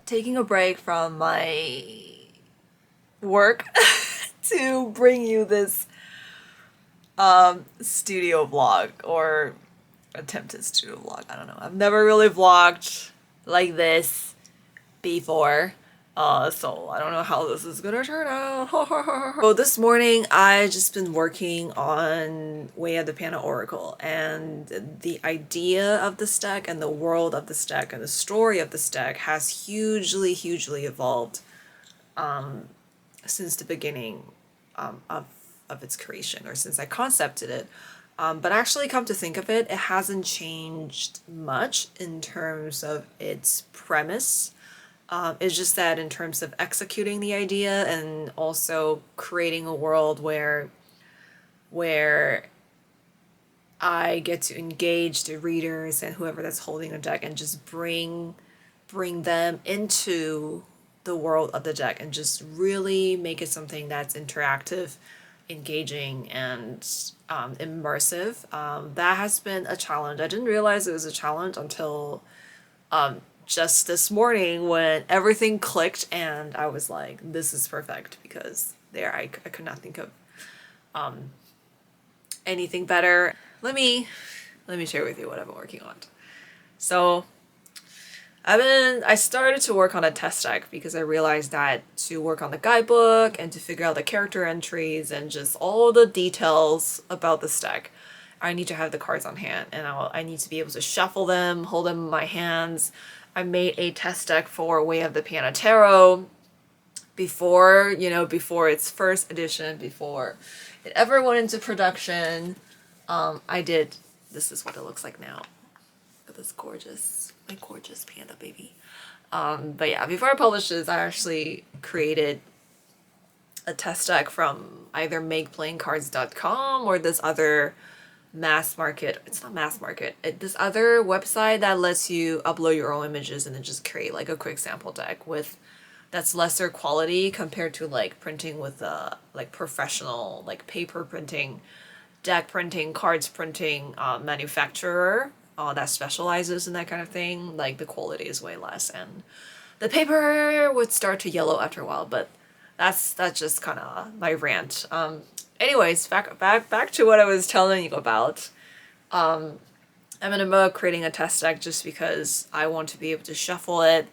taking a break from my work to bring you this studio vlog, or attempted studio vlog. I don't know. I've never really vlogged like this before. So I don't know how this is gonna turn out. So this morning I just been working on Way of the Panda Oracle, and the idea of this deck and the world of this deck and the story of this deck has hugely evolved since the beginning of its creation, or since I concepted it. But actually, come to think of it, it hasn't changed much in terms of its premise. It's just that in terms of executing the idea and also creating a world where I get to engage the readers and whoever that's holding a deck and just bring them into the world of the deck and just really make it something that's interactive, engaging, and immersive. That has been a challenge. I didn't realize it was a challenge until just this morning when everything clicked and I was like, this is perfect, because I could not think of anything better. Let me share with you what I've been working on. So I started to work on a test deck because I realized that to work on the guidebook and to figure out the character entries and just all the details about this deck, I need to have the cards on hand, and I need to be able to shuffle them, hold them in my hands. I made a test deck for Way of the Panda Tarot before its first edition, before it ever went into production. This is what it looks like now. Look at this my gorgeous panda baby. But yeah, before I published this, I actually created a test deck from either makeplayingcards.com or this other this other website that lets you upload your own images and then just create like a quick sample deck that's lesser quality compared to like printing with like professional like paper printing, deck printing, cards printing manufacturer that specializes in that kind of thing. Like the quality is way less and the paper would start to yellow after a while, but that's just kind of my rant. Anyways, back to what I was telling you about. I'm about creating a test deck just because I want to be able to shuffle it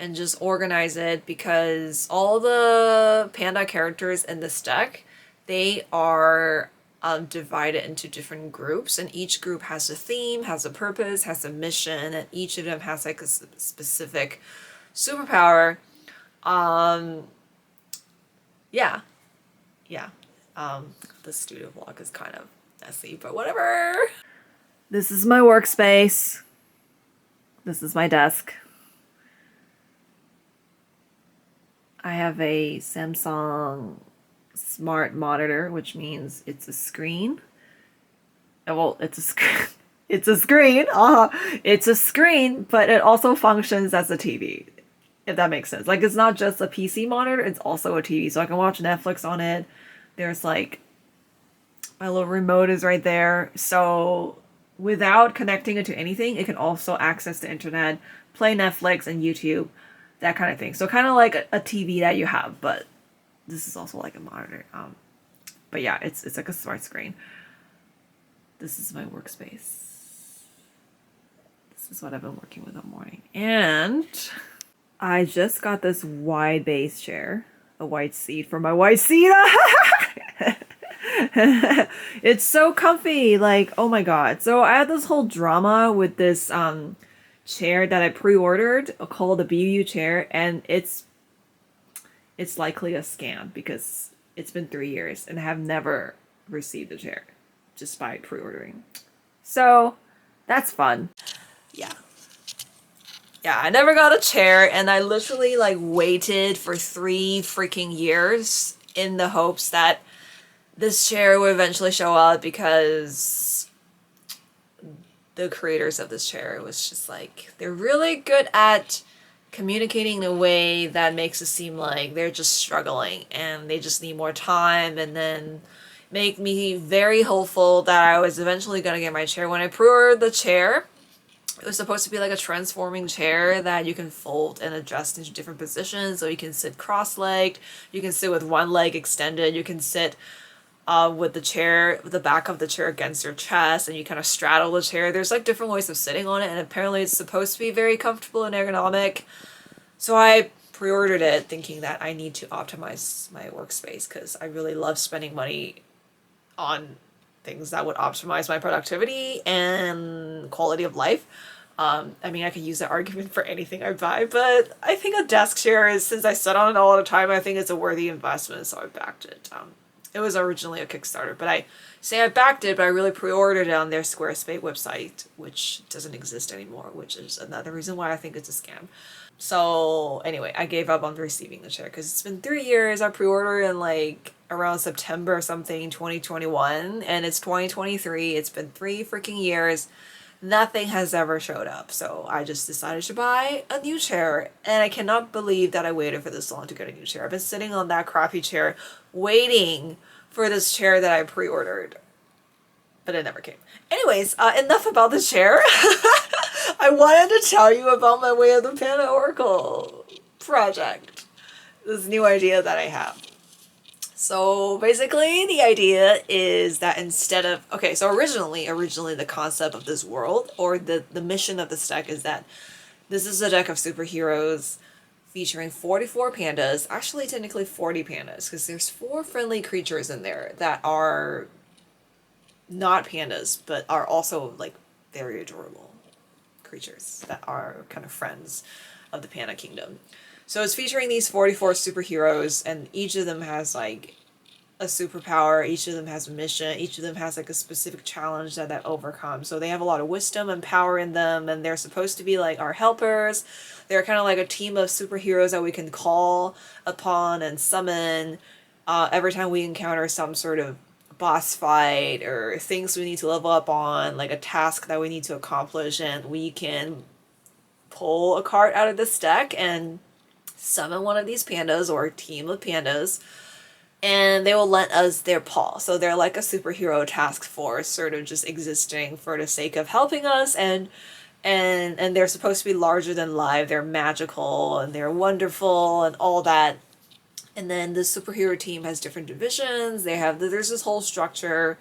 and just organize it, because all the panda characters in this deck, they are divided into different groups, and each group has a theme, has a purpose, has a mission, and each of them has like a specific superpower. Yeah. The studio vlog is kind of messy, but whatever. This is my workspace. This is my desk. I have a Samsung smart monitor, which means it's a screen. Well, it's a screen. It's a screen. It's a screen, but it also functions as a TV, if that makes sense. Like, it's not just a PC monitor, it's also a TV. So I can watch Netflix on it. There's like, my little remote is right there. So without connecting it to anything, it can also access the internet, play Netflix and YouTube, that kind of thing. So kind of like a TV that you have, but this is also like a monitor. But yeah, it's like a smart screen. This is my workspace. This is what I've been working with all morning. And I just got this wide base chair, a white seat for my white seat. It's so comfy, like, oh my god. So I had this whole drama with this chair that I pre-ordered called the BU chair, and it's likely a scam because it's been 3 years and I have never received a chair just by pre-ordering. So that's fun. Yeah, I never got a chair, and I literally like waited for 3 freaking years in the hopes that this chair would eventually show up, because the creators of this chair was just like, they're really good at communicating in a way that makes it seem like they're just struggling and they just need more time, and then make me very hopeful that I was eventually gonna get my chair. When I pre-ordered the chair, It was supposed to be like a transforming chair that you can fold and adjust into different positions. So you can sit cross-legged, you can sit with one leg extended, you can sit with the chair, with the back of the chair against your chest, and you kind of straddle the chair. There's like different ways of sitting on it, and apparently it's supposed to be very comfortable and ergonomic. So I pre-ordered it thinking that I need to optimize my workspace because I really love spending money on things that would optimize my productivity and quality of life. I mean, I could use that argument for anything I buy, but I think a desk chair is, since I sit on it all the time, I think it's a worthy investment, so I backed it. It was originally a Kickstarter, but I say I backed it, but I really pre-ordered it on their Squarespace website, which doesn't exist anymore, which is another reason why I think it's a scam. So anyway, I gave up on receiving the chair because it's been 3 years. I pre-ordered in like around September or something, 2021, and it's 2023. It's been 3 freaking years. Nothing has ever showed up. So I just decided to buy a new chair, and I cannot believe that I waited for this long to get a new chair. I've been sitting on that crappy chair waiting for this chair that I pre-ordered, but it never came. Anyways, enough about the chair. I wanted to tell you about my Way of the Panda Oracle project. This new idea that I have. So basically the idea is that instead of, okay, so originally the concept of this world, or the mission of this deck, is that this is a deck of superheroes featuring 44 pandas, actually technically 40 pandas, because there's 4 friendly creatures in there that are not pandas, but are also like very adorable creatures that are kind of friends of the panda kingdom. So it's featuring these 44 superheroes, and each of them has like a superpower, each of them has a mission, each of them has like a specific challenge that overcome. So they have a lot of wisdom and power in them, and they're supposed to be like our helpers. They're kind of like a team of superheroes that we can call upon and summon every time we encounter some sort of boss fight or things we need to level up on, like a task that we need to accomplish, and we can pull a card out of this deck and summon one of these pandas or a team of pandas, and they will lend us their paw. So they're like a superhero task force, sort of just existing for the sake of helping us, and they're supposed to be larger than life. They're magical and they're wonderful and all that. And then the superhero team has different divisions. There's this whole structure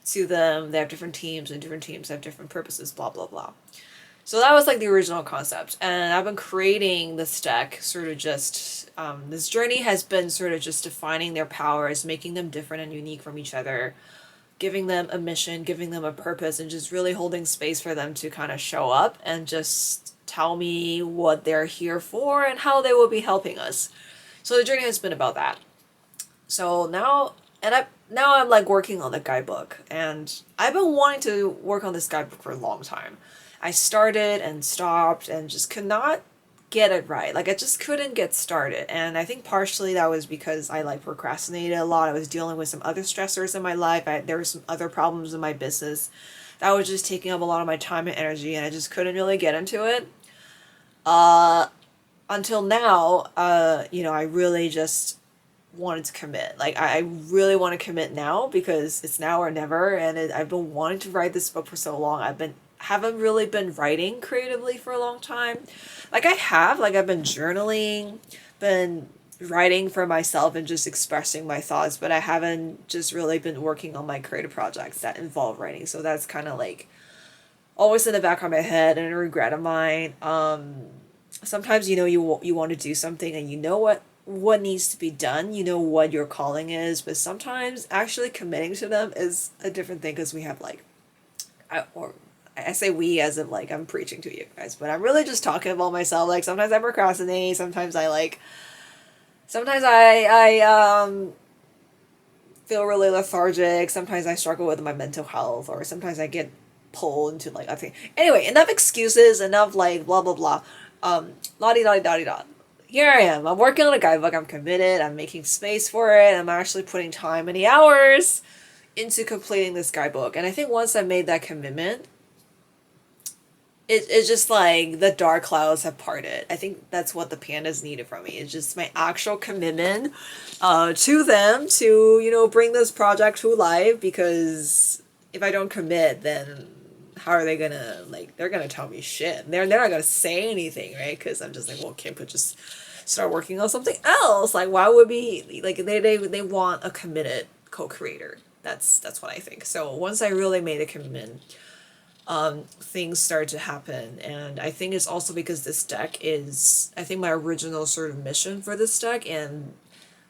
to them. They have different teams, and different teams have different purposes, blah, blah, blah. So that was like the original concept. And I've been creating this deck sort of just, this journey has been sort of just defining their powers, making them different and unique from each other, giving them a mission, giving them a purpose, and just really holding space for them to kind of show up and just tell me what they're here for and how they will be helping us. So the journey has been about that. So now I'm like working on the guidebook, and I've been wanting to work on this guidebook for a long time. I started and stopped and just could not get it right. Like I just couldn't get started. And I think partially that was because I like procrastinated a lot. I was dealing with some other stressors in my life. There were some other problems in my business that was just taking up a lot of my time and energy, and I just couldn't really get into it. Until now, I really just wanted to commit. Like, I really want to commit now because it's now or never, and I've been wanting to write this book for so long. Haven't really been writing creatively for a long time. Like, I've been journaling, been writing for myself and just expressing my thoughts, but I haven't just really been working on my creative projects that involve writing. So that's kind of like always in the back of my head and a regret of mine. Sometimes, you want to do something and you know what needs to be done, you know what your calling is, but sometimes actually committing to them is a different thing, because we have like, I say we as if like I'm preaching to you guys, but I'm really just talking about myself. Like sometimes I procrastinate, sometimes I feel really lethargic, sometimes I struggle with my mental health, or sometimes I get pulled into like, I think, anyway, enough excuses, enough like blah blah blah. La-di-da-di-da-di-da. Here I am. I'm working on a guidebook. I'm committed. I'm making space for it. I'm actually putting time and the hours into completing this guidebook. And I think once I made that commitment, it's just like the dark clouds have parted. I think that's what the pandas needed from me. It's just my actual commitment to them to, bring this project to life, because if I don't commit, then how are they gonna, like, they're gonna tell me shit. They're not gonna say anything, right? Because I'm just like, well, Kim could just start working on something else. Like, why would be, like, they want a committed co-creator. That's what I think. So once I really made a commitment, things start to happen. And I think it's also because this deck is, I think my original sort of mission for this deck and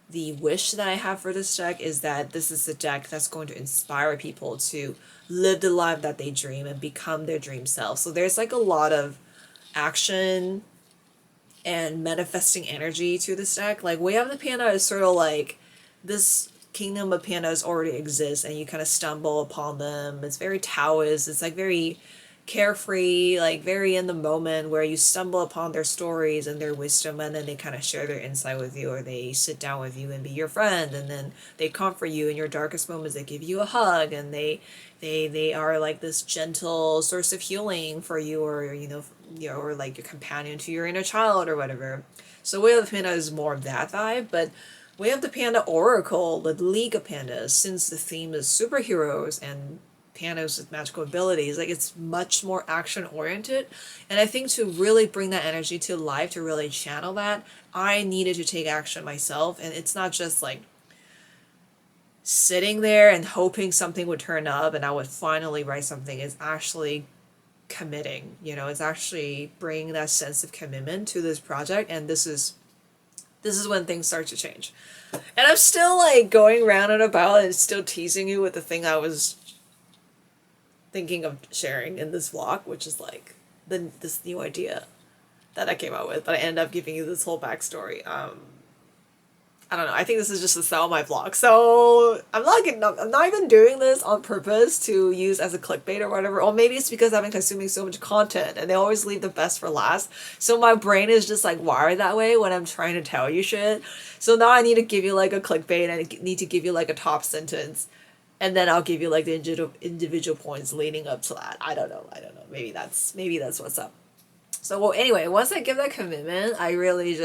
the wish that I have for this deck is that this is a deck that's going to inspire people to live the life that they dream and become their dream self. So there's like a lot of action and manifesting energy to this deck. Like, Way of the Panda is sort of like this kingdom of pandas already exists and you kind of stumble upon them. It's very Taoist. It's like very carefree, like very in the moment, where you stumble upon their stories and their wisdom, and then they kind of share their insight with you, or they sit down with you and be your friend, and then they comfort you in your darkest moments. They give you a hug, and they are like this gentle source of healing for you, or or like your companion to your inner child or whatever. So Way of the Panda is more of that vibe. But Way of the Panda Oracle, the League of Pandas, since the theme is superheroes and pandas with magical abilities, like, it's much more action oriented. And I think to really bring that energy to life, to really channel that, I needed to take action myself. And it's not just like sitting there and hoping something would turn up and I would finally write something. It's actually committing, it's actually bringing that sense of commitment to this project. And this is when things start to change. And I'm still like going round and about and still teasing you with the thing I was thinking of sharing in this vlog, which is like this new idea that I came up with, but I ended up giving you this whole backstory. I don't know. I think this is just to sell my vlog. So I'm not even doing this on purpose to use as a clickbait or whatever. Or maybe it's because I've been consuming so much content and they always leave the best for last. So my brain is just like wired that way when I'm trying to tell you shit. So now I need to give you like a clickbait and I need to give you like a top sentence. And then I'll give you like the individual points leading up to that. I don't know. Maybe that's what's up. So, well, anyway, once I give that commitment, I really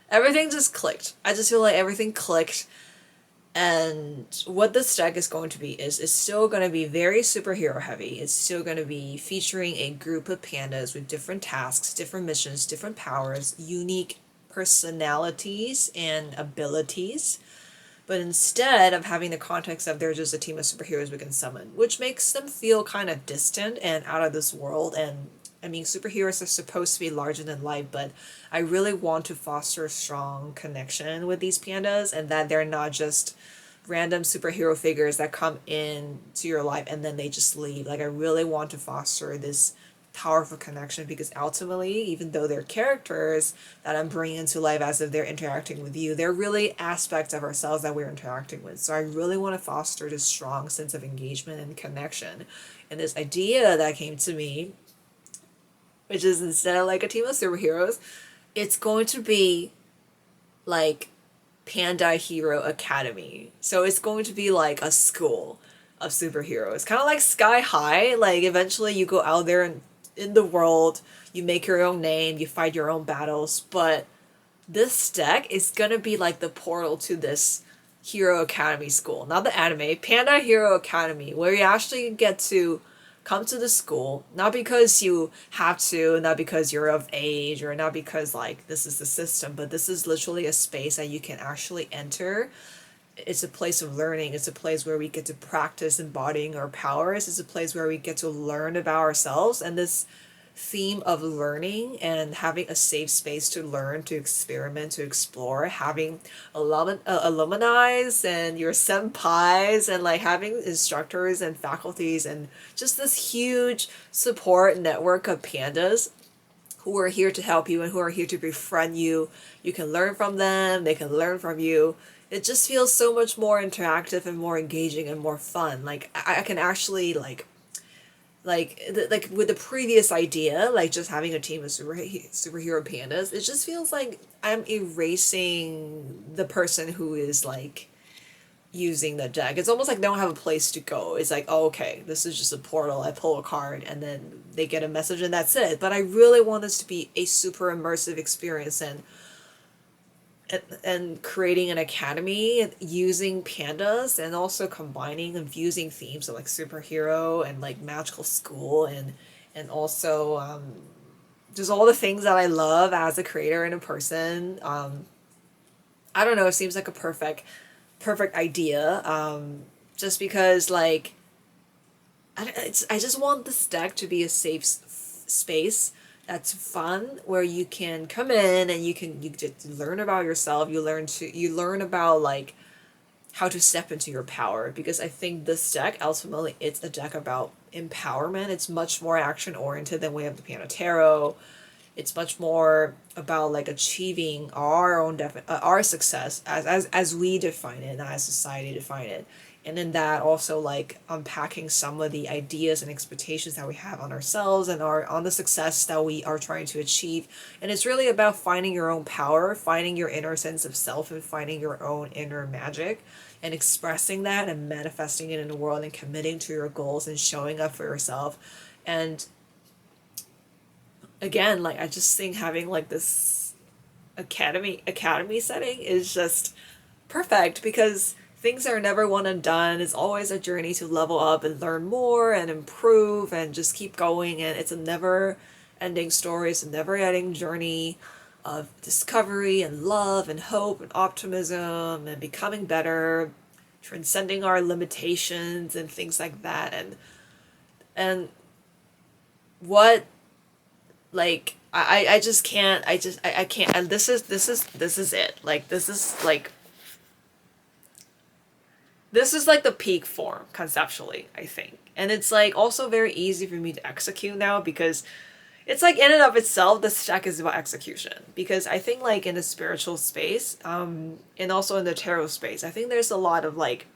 everything just clicked. I just feel like everything clicked. And what this deck is going to be is it's still going to be very superhero heavy. It's still going to be featuring a group of pandas with different tasks, different missions, different powers, unique personalities and abilities. But instead of having the context of they're just a team of superheroes we can summon, which makes them feel kind of distant and out of this world. And I mean, superheroes are supposed to be larger than life, but I really want to foster a strong connection with these pandas, and that they're not just random superhero figures that come in to your life and then they just leave. Like, I really want to foster this powerful connection, because ultimately, even though they're characters that I'm bringing into life as if they're interacting with you, they're really aspects of ourselves that we're interacting with. So I really want to foster this strong sense of engagement and connection. And this idea that came to me, which is instead of like a team of superheroes, it's going to be like Panda Hero Academy. So it's going to be like a school of superheroes, kind of like Sky High. Like, eventually you go out there and in the world, you make your own name, you fight your own battles. But this deck is gonna be like the portal to this Hero Academy school, not the anime, Panda Hero Academy, where you actually get to come to the school, not because you have to, not because you're of age, or not because like this is the system, but this is literally a space that you can actually enter. It's a place of learning. It's a place where we get to practice embodying our powers. It's a place where we get to learn about ourselves. And this theme of learning and having a safe space to learn, to experiment, to explore, having alumni and your senpais, and like having instructors and faculties, and just this huge support network of pandas who are here to help you and who are here to befriend you. You can learn from them. They can learn from you. It just feels so much more interactive and more engaging and more fun. Like, I can actually like with the previous idea, like just having a team of superhero pandas, it just feels like I'm erasing the person who is like using the deck. It's almost like they don't have a place to go. It's like, oh, okay, this is just a portal. I pull a card and then they get a message and that's it. But I really want this to be a super immersive experience. And and creating an academy using pandas, and also combining and fusing themes of like superhero and like magical school, and also just all the things that I love as a creator and a person. I don't know, it seems like a perfect idea. Just because like I just want this deck to be a safe space that's fun, where you can come in and you get to learn about yourself. You learn about like how to step into your power, because I think this deck ultimately it's a deck about empowerment. It's much more action oriented than we have the Panda Tarot. It's much more about like achieving our own our success as we define it, not as society define it. And in that also like unpacking some of the ideas and expectations that we have on ourselves and on the success that we are trying to achieve. And it's really about finding your own power, finding your inner sense of self, and finding your own inner magic, and expressing that and manifesting it in the world, and committing to your goals and showing up for yourself. And again, like I just think having like this academy setting is just perfect, because things are never one and done. It's always a journey to level up and learn more and improve and just keep going. And it's a never ending story. It's a never ending journey of discovery and love and hope and optimism and becoming better, transcending our limitations and things like that. And what, like I just can't, I can't. And this is it. Like this is like the peak form conceptually, I think. And it's like also very easy for me to execute now, because it's like in and of itself this deck is about execution. Because I think like in the spiritual space, and also in the tarot space, I think there's a lot of like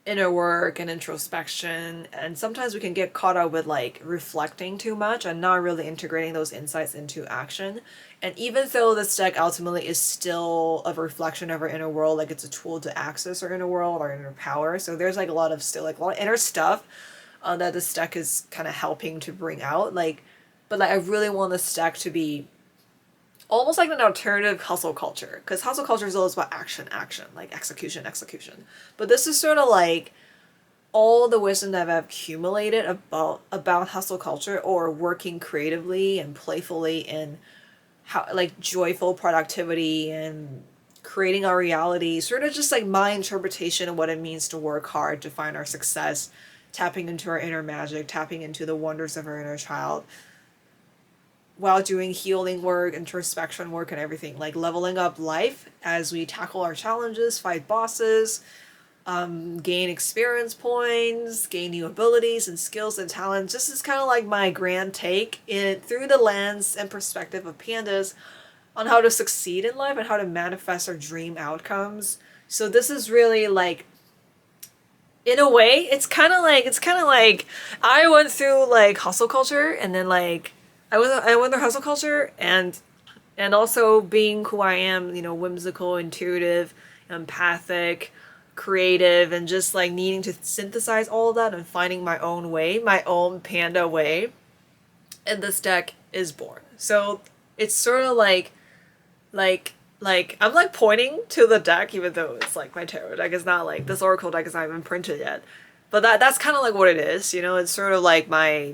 inner work and introspection, and sometimes we can get caught up with like reflecting too much and not really integrating those insights into action. And even though this deck ultimately is still a reflection of our inner world, like it's a tool to access our inner world, our inner power, so there's like a lot of inner stuff that this deck is kind of helping to bring out, like, but like I really want this deck to be almost like an alternative hustle culture, because hustle culture is always about action, like execution. But this is sort of like all the wisdom that I've accumulated about hustle culture, or working creatively and playfully in how like joyful productivity and creating our reality, sort of just like my interpretation of what it means to work hard to find our success, tapping into our inner magic, tapping into the wonders of our inner child, while doing healing work, introspection work, and everything, like leveling up life as we tackle our challenges, fight bosses, gain experience points, gain new abilities and skills and talents. This is kind of like my grand take through the lens and perspective of pandas on how to succeed in life and how to manifest our dream outcomes. So this is really like, in a way, it's kind of like I went through like hustle culture, and then like I went through hustle culture, and also being who I am, you know, whimsical, intuitive, empathic, creative, and just like needing to synthesize all of that and finding my own way, my own panda way. And this deck is born. So it's sort of like I'm like pointing to the deck, even though it's like my tarot deck is not like, this oracle deck is not even printed yet. But that's kind of like what it is, you know. It's sort of like my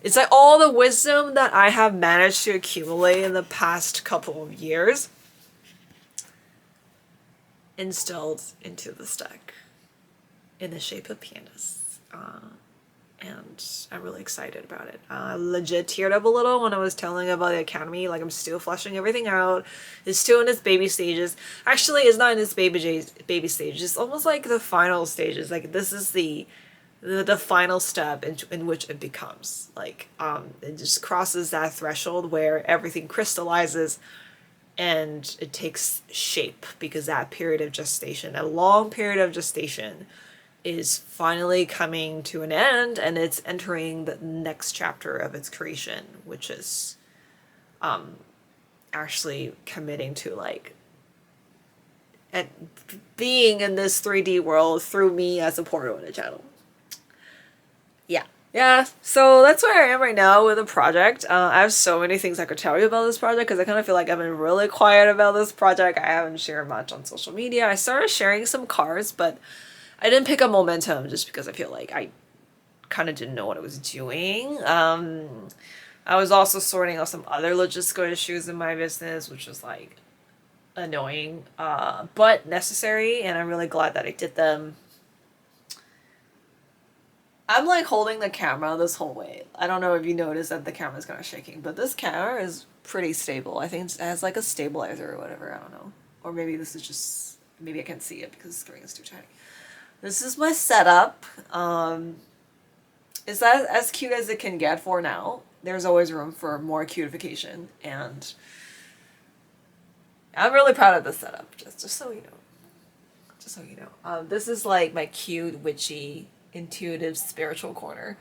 it's like all the wisdom that I have managed to accumulate in the past couple of years instilled into this deck in the shape of pandas. And I'm really excited about it. I legit teared up a little when I was telling about the Academy. Like, I'm still fleshing everything out. It's still in its baby stages. Actually, it's not in its baby stages. It's almost like the final stages. Like, this is the final step in which it becomes. Like, it just crosses that threshold where everything crystallizes and it takes shape, because that period of gestation, a long period of gestation, is finally coming to an end, and it's entering the next chapter of its creation, which is actually committing to like and being in this 3D world through me as a portal in a channel. Yeah, Yeah, so that's where I am right now with the project. I have so many things I could tell you about this project because I kind of feel like I've been really quiet about this project. I haven't shared much on social media. I started sharing some cards, but I didn't pick up momentum just because I feel like I kind of didn't know what I was doing. I was also sorting out some other logistical issues in my business, which was like annoying, but necessary, and I'm really glad that I did them. I'm like holding the camera this whole way. I don't know if you noticed that the camera's kind of shaking, but this camera is pretty stable. I think it has like a stabilizer or whatever. I don't know. Or maybe this is just, maybe I can't see it because the screen is too tiny. This is my setup. Is that as cute as it can get for now? There's always room for more cutification, and I'm really proud of this setup. Just so you know. Just so you know. This is like my cute, witchy, intuitive, spiritual corner.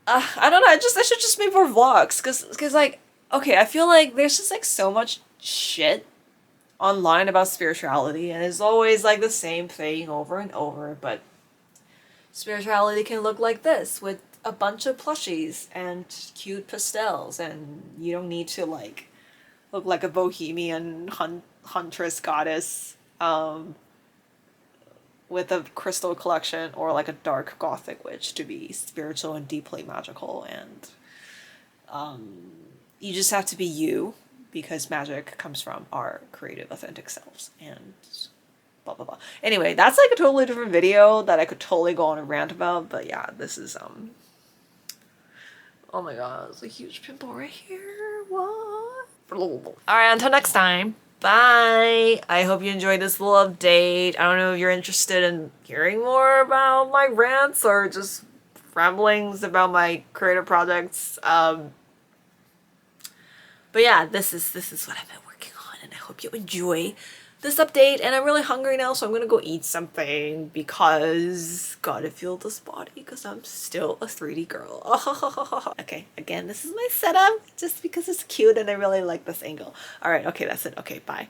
I don't know. I should just make more vlogs, cause like, okay, I feel like there's just like so much shit online about spirituality, and it's always like the same thing over and over. But spirituality can look like this with a bunch of plushies and cute pastels, and you don't need to like look like a bohemian huntress goddess with a crystal collection or like a dark gothic witch to be spiritual and deeply magical. And you just have to be you, because magic comes from our creative authentic selves, and blah blah blah. Anyway, that's like a totally different video that I could totally go on a rant about, but yeah, this is oh my god, there's a huge pimple right here. What? Alright, until next time. Bye! I hope you enjoyed this little update. I don't know if you're interested in hearing more about my rants or just ramblings about my creative projects. But yeah, this is what I've been working on, and I hope you enjoy this update. And I'm really hungry now, so I'm gonna go eat something because gotta feel this body because I'm still a 3D girl. Okay, again, this is my setup just because it's cute and I really like this angle. Alright, okay, that's it. Okay, bye.